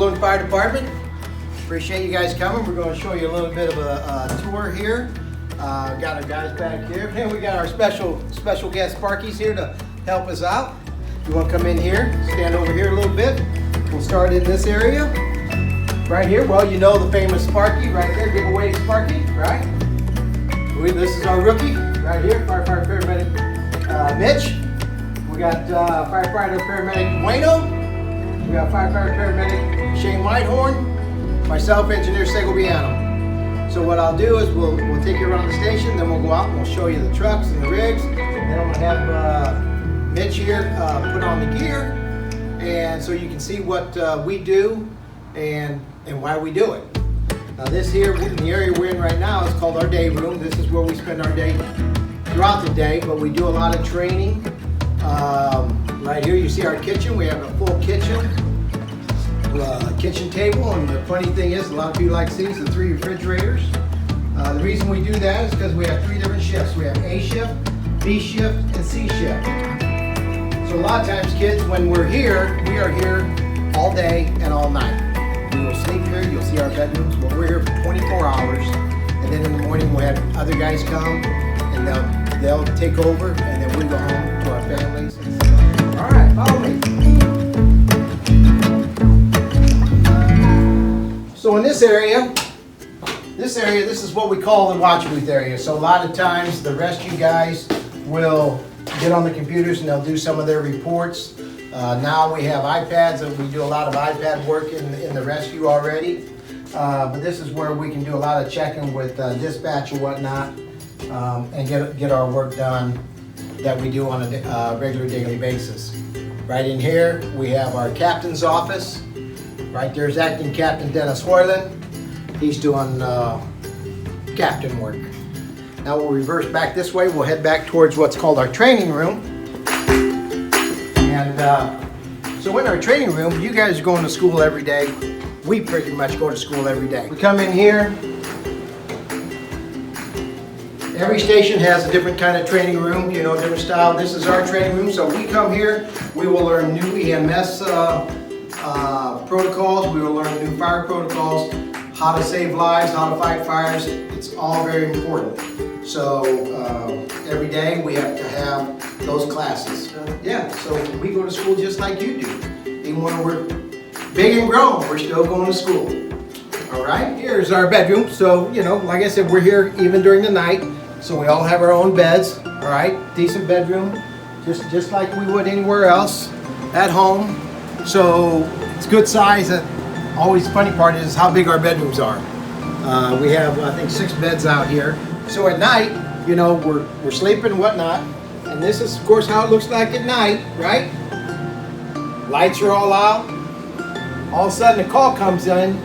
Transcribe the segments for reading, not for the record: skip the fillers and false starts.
Bloomington Fire Department. Appreciate you guys coming. We're going to show you a little bit of a tour here. Got our guys back here. And we got our special guest Sparky's here to help us out. You want to come in here, stand over here a little bit. We'll start in this area. Right here, well, you know the famous Sparky right there. Give away Sparky, right? This is our rookie right here, firefighter paramedic Mitch. We got firefighter paramedic Bueno. We got firefighter paramedic Shane Whitehorn. Myself, Engineer Segobiano. So what I'll do is we'll take you around the station, then we'll go out and we'll show you the trucks and the rigs. Then I'm gonna have Mitch here put on the gear, and so you can see what we do and why we do it. Now this here, in the area we're in right now, is called our day room. This is where we spend our day throughout the day, but we do a lot of training. Right here you see our kitchen. We have a full kitchen table, and the funny thing is, a lot of people like to see the 3 refrigerators. The reason we do that is because we have 3 different shifts. We have A shift, B shift, and C shift. So a lot of times, kids, when we're here, we are here all day and all night. We will sleep here. You'll see our bedrooms. Well, we're here for 24 hours, and then in the morning we'll have other guys come, and they'll take over, and then we go home to our families. All right, follow me. So in this area, this is what we call the watch booth area. So a lot of times the rescue guys will get on the computers and they'll do some of their reports. Now we have iPads, and we do a lot of iPad work in the rescue already. But this is where we can do a lot of checking with dispatch and whatnot, and get our work done that we do on a regular daily basis. Right in here we have our captain's office. Right there's Acting Captain Dennis Hoyland. He's doing captain work. Now we'll reverse back this way. We'll head back towards what's called our training room. And so in our training room, you guys are going to school every day. We pretty much go to school every day. We come in here. Every station has a different kind of training room, you know, different style. This is our training room. So we come here, we will learn new EMS protocols. We will learn new fire protocols, how to save lives, how to fight fires. It's all very important. So every day we have to have those classes. So we go to school just like you do. Even when we're big and grown, we're still going to school. All right, here's our bedroom. So, you know, like I said, we're here even during the night. So we all have our own beds, all right? Decent bedroom, just like we would anywhere else at home. So it's good size. Always the funny part is how big our bedrooms are. We have, I think, 6 beds out here. So at night, you know, we're sleeping and whatnot. And this is, of course, how it looks like at night, right? Lights are all out. All of a sudden, a call comes in.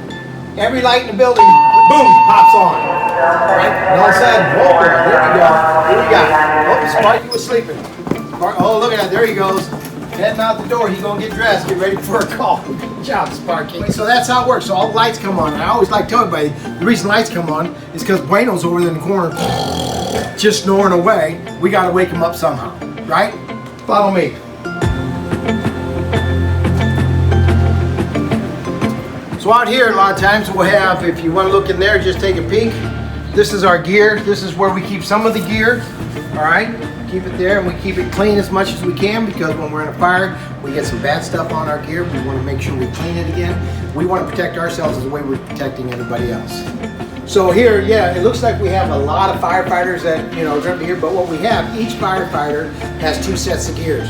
Every light in the building, boom, pops on. Right? And all of a sudden, whoa, there we go. Here we got. Oh, Sparky was sleeping. Oh, look at that. There he goes. Heading out the door. He's going to get dressed, get ready for a call. Good job, Sparky. So that's how it works. So all the lights come on. And I always like to tell everybody, the reason lights come on is because Bueno's over there in the corner just snoring away. We got to wake him up somehow. Right? Follow me. So out here, a lot of times we'll have, if you want to look in there, just take a peek. This is our gear. This is where we keep some of the gear. All right, keep it there, and we keep it clean as much as we can, because when we're in a fire, we get some bad stuff on our gear. We want to make sure we clean it again. We want to protect ourselves as the way we're protecting everybody else. So here, yeah, it looks like we have a lot of firefighters that, you know, are going to be here, but what we have, each firefighter has 2 sets of gears.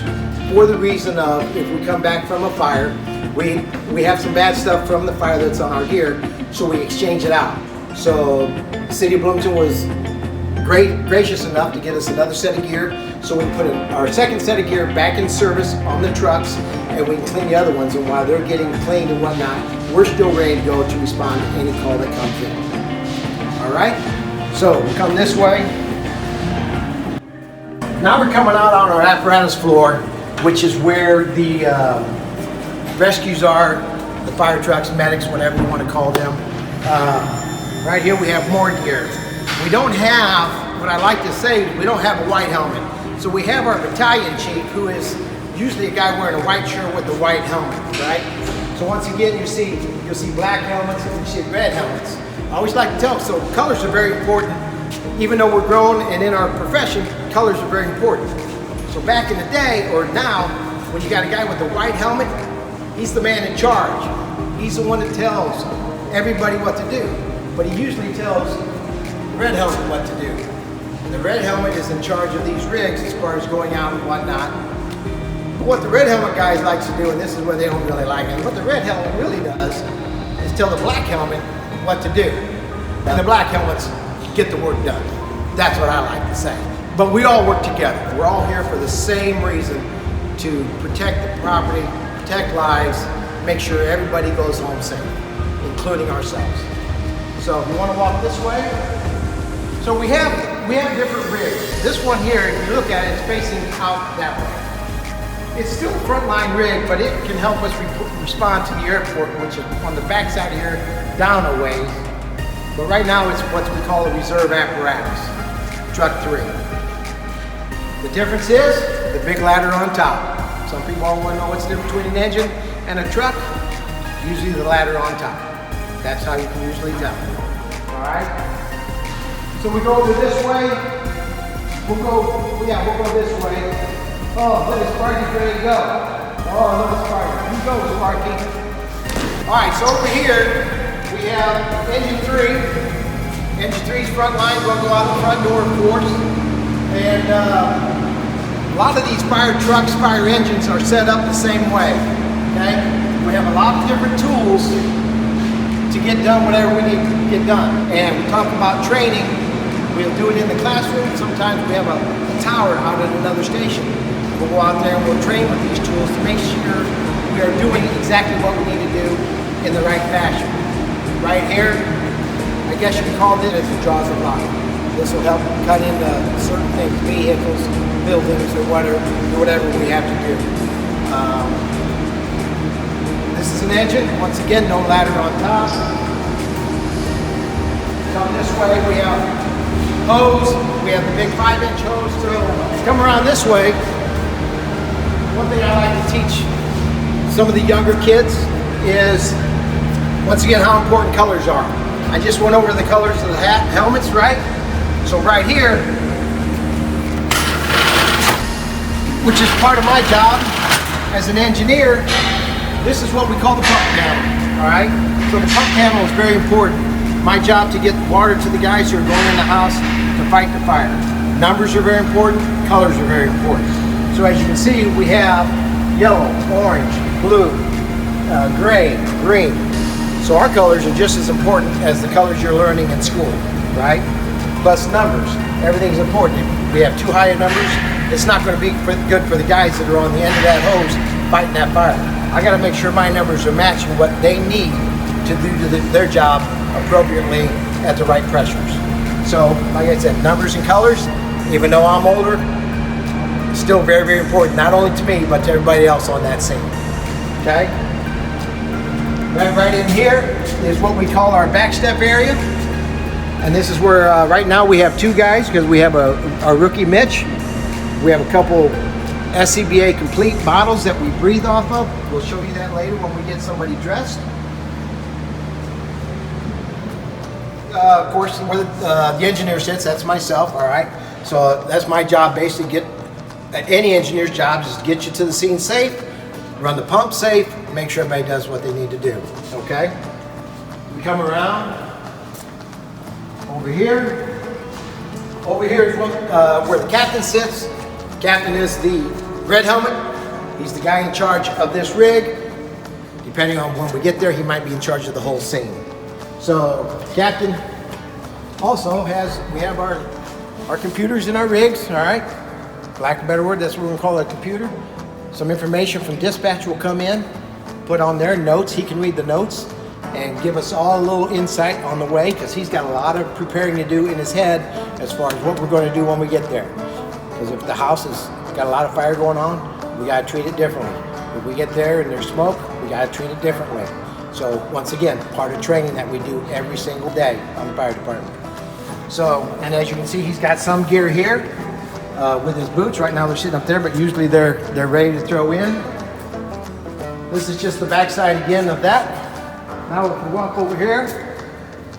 For the reason of, if we come back from a fire, we have some bad stuff from the fire that's on our gear, so we exchange it out. So the city of Bloomington was gracious enough to get us another set of gear, so we put our second set of gear back in service on the trucks, and we can clean the other ones. And while they're getting cleaned and whatnot, we're still ready to go to respond to any call that comes in. All right, so we come this way. Now we're coming out on our apparatus floor, which is where the rescues are, the fire trucks, medics, whatever you want to call them. Right here we have more gear. We don't have, what I like to say, we don't have a white helmet. So we have our battalion chief, who is usually a guy wearing a white shirt with a white helmet, right? So once again, you see you'll see black helmets, and you see red helmets. I always like to tell them, so colors are very important. Even though we're grown and in our profession, colors are very important. So back in the day, or now, when you got a guy with a white helmet, he's the man in charge. He's the one that tells everybody what to do. But he usually tells the red helmet what to do. And the red helmet is in charge of these rigs as far as going out and whatnot. But what the red helmet guys like to do, and this is where they don't really like it, what the red helmet really does is tell the black helmet what to do. And the black helmets get the work done. That's what I like to say. But we all work together. We're all here for the same reason, to protect the property, protect lives, make sure everybody goes home safe, including ourselves. So if you want to walk this way, so we have different rigs. This one here, if you look at it, it's facing out that way. It's still a frontline rig, but it can help us respond to the airport, which is on the backside here, down a ways. But right now it's what we call a reserve apparatus, truck 3. The difference is the big ladder on top. Some people all want to know what's the difference between an engine and a truck. Usually the ladder on top. That's how you can usually tell. All right. So we go over this way. We'll go this way. Oh, look at Sparky's ready to go. Oh, look at Sparky. You go, Sparky. All right. So over here we have engine 3. Engine 3's front line. We'll go out the front door, of course. And a lot of these fire trucks, fire engines are set up the same way, okay? We have a lot of different tools to get done whatever we need to get done. And we talk about training. We'll do it in the classroom. Sometimes we have a tower out at another station. We'll go out there and we'll train with these tools to make sure we are doing exactly what we need to do in the right fashion. Right here, I guess you can call this the jaws of life. This will help cut into certain things, vehicles, buildings, or whatever we have to do. This is an engine. Once again, no ladder on top. Come this way, we have hose. We have the big 5-inch hose. So come around this way. One thing I like to teach some of the younger kids is, once again, how important colors are. I just went over the colors of the helmets, right? So right here, which is part of my job as an engineer, this is what we call the pump panel, all right? So the pump panel is very important. My job to get water to the guys who are going in the house to fight the fire. Numbers are very important, colors are very important. So as you can see, we have yellow, orange, blue, gray, green. So our colors are just as important as the colors you're learning in school, right? Plus numbers, everything's important. If we have too high of numbers, it's not going to be good for the guys that are on the end of that hose fighting that fire. I got to make sure my numbers are matching what they need to do their job appropriately at the right pressures. So, like I said, numbers and colors, even though I'm older, still very, very important, not only to me, but to everybody else on that scene. Okay? Right in here is what we call our backstep area. And this is where, right now we have 2 guys, because we have our rookie Mitch. We have a couple SCBA complete bottles that we breathe off of. We'll show you that later when we get somebody dressed. Of course, where the engineer sits, that's myself, all right? So that's my job, basically. Any engineer's job is to get you to the scene safe, run the pump safe, make sure everybody does what they need to do, okay? We come around, over here. Over here is where the captain sits. The captain is the red helmet. He's the guy in charge of this rig. Depending on when we get there, he might be in charge of the whole scene. So, captain also we have our computers in our rigs, all right? For lack of a better word, that's what we're gonna call a computer. Some information from dispatch will come in, put on their notes. He can read the notes and give us all a little insight on the way, because he's got a lot of preparing to do in his head as far as what we're going to do when we get there. Because if the house has got a lot of fire going on, we got to treat it differently. If we get there and there's smoke, we got to treat it differently. So once again, part of training that we do every single day on the fire department. So, and as you can see, he's got some gear here with his boots. Right now they're sitting up there, but usually they're ready to throw in. This is just the backside again of that. Now if we walk over here,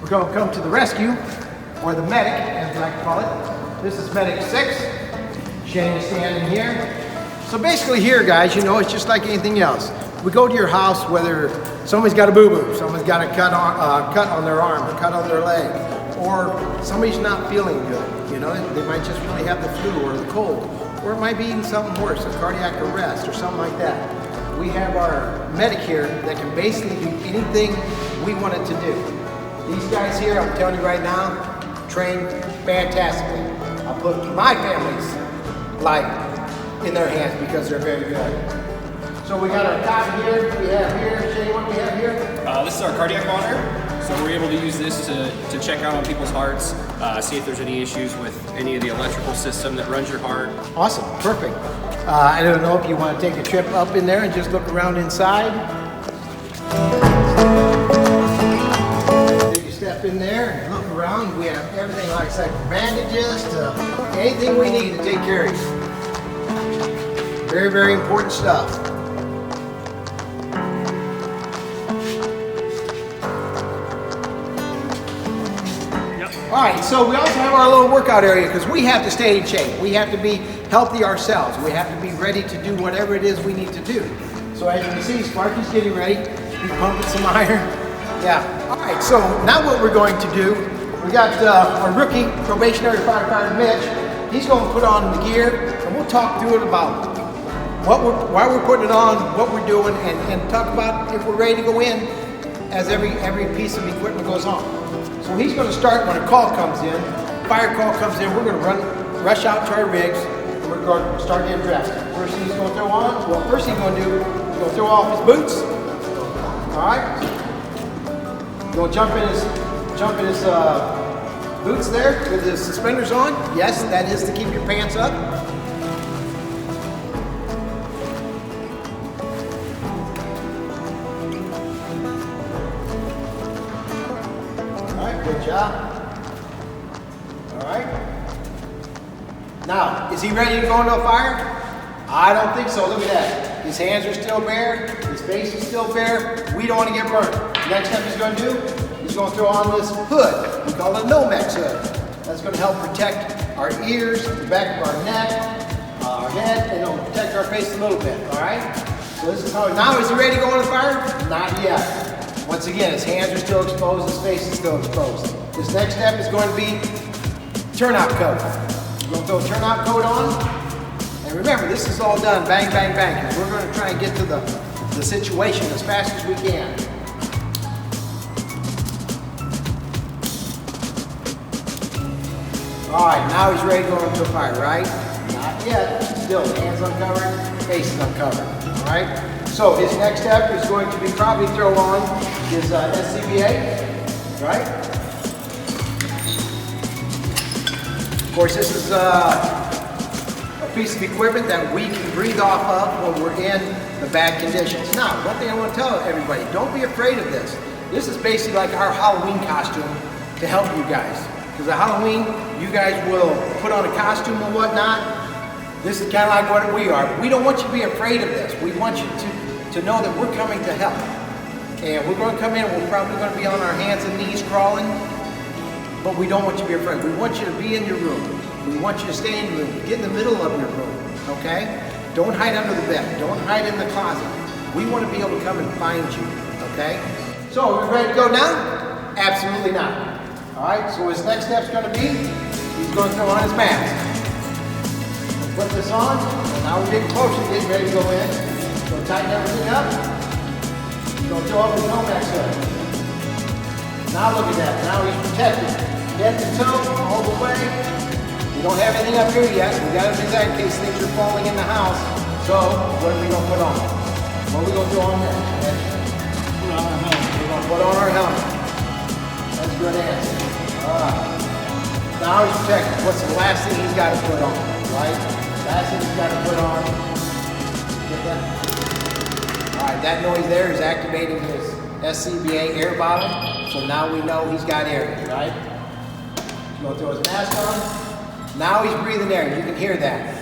we're going to come to the rescue, or the medic, as I like to call it. This is medic 6. Shane is standing here. So basically here, guys, you know, it's just like anything else. We go to your house, whether somebody's got a boo-boo, someone's got a cut on their arm, or cut on their leg, or somebody's not feeling good. You know, they might just really have the flu or the cold, or it might be even something worse, a cardiac arrest or something like that. We have our medic here that can basically do anything we want it to do. These guys here, I'm telling you right now, train fantastically. I'll put my family's life in their hands because they're very good. So we got our cot here, we have here, Shane, what do we have here? This is our cardiac monitor. So we're able to use this to check out on people's hearts, see if there's any issues with any of the electrical system that runs your heart. Awesome, perfect. I don't know if you want to take a trip up in there and just look around inside. Take a step in there and look around. We have everything like bandages to anything we need to take care of you. Very, very important stuff. All right, so we also have our little workout area because we have to stay in shape. We have to be healthy ourselves. We have to be ready to do whatever it is we need to do. So as you can see, Sparky's getting ready. He's pumping some iron. Yeah. All right, so now what we're going to do, we got our rookie probationary firefighter, Mitch. He's going to put on the gear, and we'll talk through it about why we're putting it on, what we're doing, and talk about if we're ready to go in as every piece of equipment goes on. So he's going to start when a call comes in, fire call comes in, we're going to rush out to our rigs, and we're going to start getting dressed. First thing he's going to throw on, well, first thing he's going to do, he's going to throw off his boots. All right? He's going to jump in his boots there with his suspenders on. Yes, that is to keep your pants up. Good job. All right. Now, is he ready to go into a fire? I don't think so. Look at that. His hands are still bare. His face is still bare. We don't want to get burned. Next step he's going to do, he's going to throw on this hood. We call it a Nomex hood. That's going to help protect our ears, the back of our neck, our head, and it'll protect our face a little bit. All right. So this is how. Now, is he ready to go into the fire? Not yet. Once again, his hands are still exposed, his face is still exposed. This next step is going to be turnout coat. We're going to throw a turnout coat on. And remember, this is all done bang, bang, bang, because we're going to try and get to the situation as fast as we can. All right, now he's ready to go into a fire, right? Not yet. Still, hands uncovered, face is uncovered. All right? So his next step is going to be probably throw on his SCBA, right? Of course, this is a piece of equipment that we can breathe off of when we're in the bad conditions. Now, one thing I want to tell everybody, don't be afraid of this. This is basically like our Halloween costume to help you guys. Because at Halloween, you guys will put on a costume and whatnot. This is kind of like what we are. We don't want you to be afraid of this. We want you to know that we're coming to help. And we're going to come in, we're probably going to be on our hands and knees crawling, but we don't want you to be afraid. We want you to be in your room. We want you to stay in your room. Get in the middle of your room, okay? Don't hide under the bed. Don't hide in the closet. We want to be able to come and find you, okay? So, are we ready to go now? Absolutely not. All right, so his next step's going to be, he's going to throw on his mask. Put this on, and now we're getting closer, getting ready to go in. So tighten everything up. Don't throw up his Nomex hood. Now look at that. Now he's protected. Head to toe, all the way. We don't have anything up here yet. We got to do that in case things are falling in the house. So what are we going to put on? What are we going to do on there? Put on our helmet. We're going to put on our helmet. That's a good answer. All right. Now he's protected. What's the last thing he's got to put on? Right? Last thing he's got to put on. Get that? All right, that noise there is activating his SCBA air bottle, so now we know he's got air, right? He's going to throw his mask on. Now he's breathing air, you can hear that.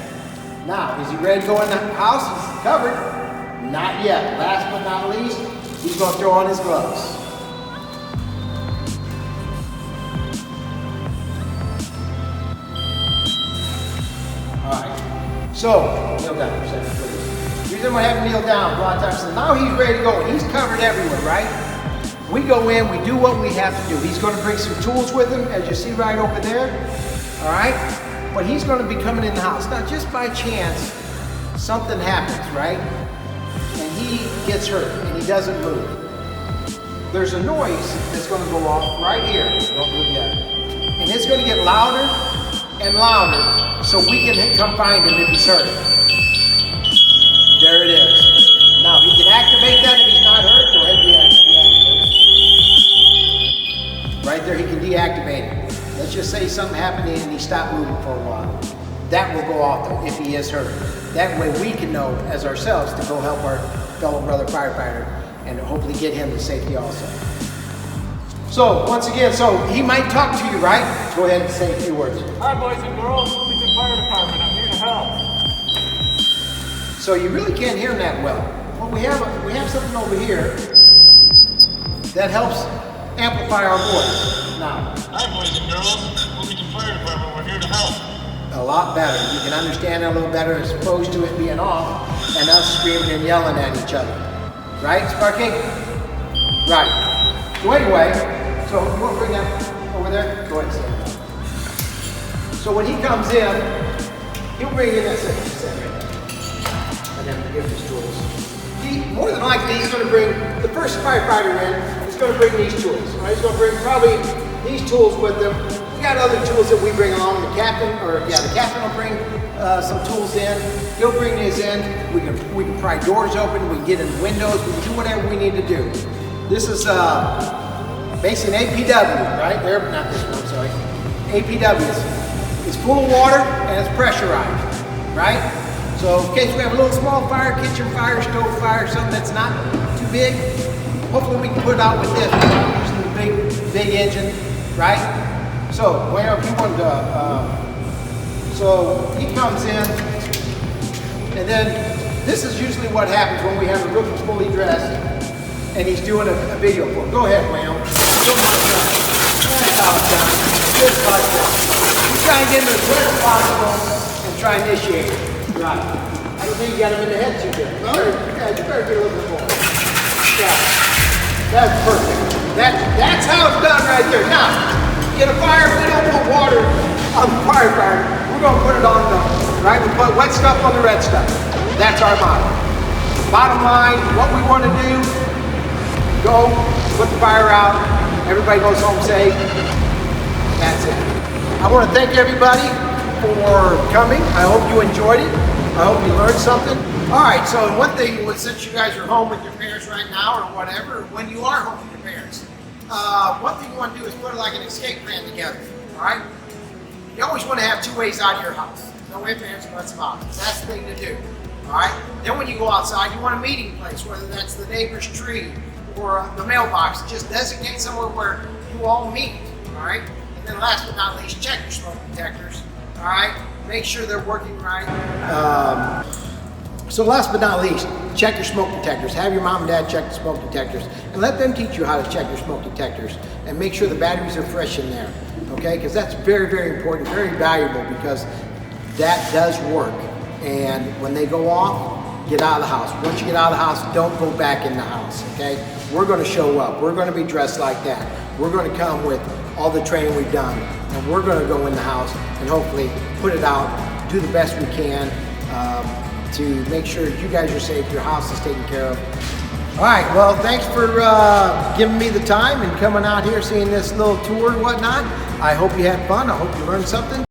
Now, is he ready to go in the house? He's covered. Not yet. Last but not least, he's going to throw on his gloves. So, kneel down for a second, please. The reason I have him kneel down a lot of times, so now he's ready to go. He's covered everywhere, right? We go in, we do what we have to do. He's going to bring some tools with him, as you see right over there, all right? But he's going to be coming in the house. Now, just by chance, something happens, right? And he gets hurt, and he doesn't move. There's a noise that's going to go off right here. Don't move yet. And it's going to get louder and louder so we can come find him if he's hurt. There it is. Now, he can activate that if he's not hurt. Go ahead and deactivate. Right there, he can deactivate it. Let's just say something happened and he stopped moving for a while. That will go off though if he is hurt. That way we can know as ourselves to go help our fellow brother firefighter and hopefully get him to safety also. So once again, so he might talk to you, right? Go ahead and say a few words. Hi boys and girls, Bloomington Fire Department, I'm here to help. So you really can't hear him that well. Well, we have something over here that helps amplify our voice. Now, Hi boys and girls, Bloomington Fire Department, we're here to help. a lot better. You can understand it a little better as opposed to it being off and us screaming and yelling at each other. Right, Sparky? Right. So anyway, so you want to bring that over there? Go ahead and stand up. So when he comes in, he'll bring in that second. And then give his tools. More than likely, he's going to bring, the first firefighter in, he's going to bring these tools. Right? He's going to bring probably these tools with him. We got other tools that we bring along. The captain will bring some tools in. He'll bring these in. We can pry doors open. We can get in windows. We can do whatever we need to do. This is basically an APW, right? There, not this one, I'm sorry. APW. It's full of water and it's pressurized, right? So in case we have a little small fire, kitchen fire, stove fire, something that's not too big, hopefully we can put it out with this. We're using the big engine, right? So, well, if you wanted to, so he comes in, and then this is usually what happens when we have a rookie fully dressed, and he's doing a video for him. Go ahead, Wham. That's how it's done. Just like that. You try and get him as quick as possible, and try and initiate it. Right. I don't think you got him in the head too good. You better get a little bit more. Yeah. That's perfect. That's how it's done right there. Now, get a fire, we don't put water on the firefighter. We're going to put it on the, right? We put wet stuff on the red stuff. That's our motto. Bottom line, what we want to do, go, put the fire out, everybody goes home safe. That's it. I want to thank everybody for coming. I hope you enjoyed it. I hope you learned something. All right, so one thing was, since you guys are home with your parents right now or whatever, when you are home with your parents, one thing you want to do is put like an escape plan together, all right? You always want to have two ways out of your house. No ifs, ands, or buts about it. That's the thing to do, all right? Then when you go outside, you want a meeting place, whether that's the neighbor's tree or the mailbox. Just designate somewhere where you all meet, all right? And then last but not least, check your smoke detectors, all right? Make sure they're working right. So last but not least, check your smoke detectors. Have your mom and dad check the smoke detectors and let them teach you how to check your smoke detectors and make sure the batteries are fresh in there, okay? Because that's very, very important, very valuable, because that does work. And when they go off, get out of the house. Once you get out of the house, don't go back in the house, okay? We're gonna show up. We're gonna be dressed like that. We're gonna come with all the training we've done, and we're gonna go in the house and hopefully put it out, do the best we can, to make sure you guys are safe, your house is taken care of. All right, well, thanks for giving me the time and coming out here, seeing this little tour and whatnot. I hope you had fun. I hope you learned something.